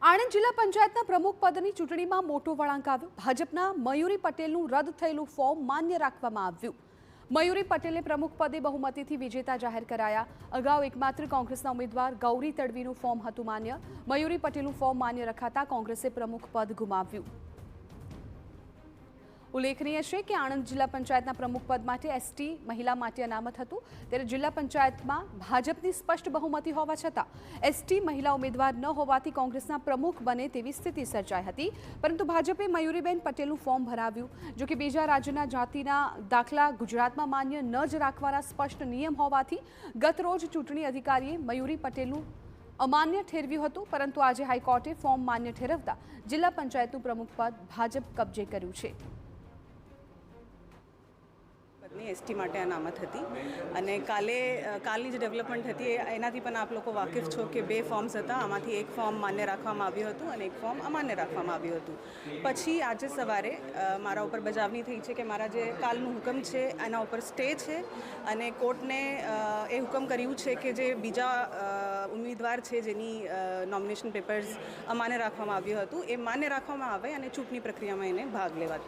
આણંદ જિલ્લા પંચાયતના પ્રમુખ પદની ચૂંટણીમાં મોટો વળાંક આવ્યો। ભાજપના મયુરી પટેલનું રદ થયેલું ફોર્મ માન્ય રાખવામાં આવ્યું। મયુરી પટેલે પ્રમુખ પદે બહુમતીથી વિજેતા જાહેર કરાયા। અગાઉ એકમાત્ર કોંગ્રેસના ઉમેદવાર ગૌરી તડવીનું ફોર્મ હતું માન્ય। મયુરી પટેલનું ફોર્મ માન્ય રખાતા કોંગ્રેસે પ્રમુખ પદ ગુમાવ્યું। ઉલ્લેખનીય છે કે આણંદ જિલ્લા પંચાયતના પ્રમુખ પદ માટે એસટી મહિલા માટે અનામત હતું, ત્યારે જિલ્લા પંચાયતમાં ભાજપની સ્પષ્ટ બહુમતી હોવા છતાં એસટી મહિલા ઉમેદવાર ન હોવાથી કોંગ્રેસના પ્રમુખ બને તેવી સ્થિતિ સર્જાઈ હતી, પરંતુ ભાજપે મયુરીબેન પટેલનું ફોર્મ ભરાવ્યું। જો કે બીજા રાજ્યના જાતિના દાખલા ગુજરાતમાં માન્ય ન જ રાખવાના સ્પષ્ટ નિયમ હોવાથી ગતરોજ ચૂંટણી અધિકારીએ મયુરી પટેલનું અમાન્ય ઠેરવ્યું હતું, પરંતુ આજે હાઈકોર્ટે ફોર્મ માન્ય ઠેરવતા જિલ્લા પંચાયતનું પ્રમુખ પદ ભાજપ કબજે કર્યું છે। એસટી માટે અનામત હતી અને કાલની જે ડેવલપમેન્ટ હતી એનાથી પણ આપ લોકો વાકેફ છો કે બે ફોર્મ્સ હતા, આમાંથી એક ફોર્મ માન્ય રાખવામાં આવ્યું હતું અને એક ફોર્મ અમાન્ય રાખવામાં આવ્યું હતું। પછી આજે સવારે મારા ઉપર બજાવણી થઈ છે કે મારા જે કાલનું હુકમ છે એના ઉપર સ્ટે છે અને કોર્ટને એ હુકમ કર્યું છે કે જે બીજા ઉમેદવાર છે જેની નોમિનેશન પેપર્સ અમાન્ય રાખવામાં આવ્યું હતું એ માન્ય રાખવામાં આવે અને ચૂંટણી પ્રક્રિયામાં એને ભાગ લેવા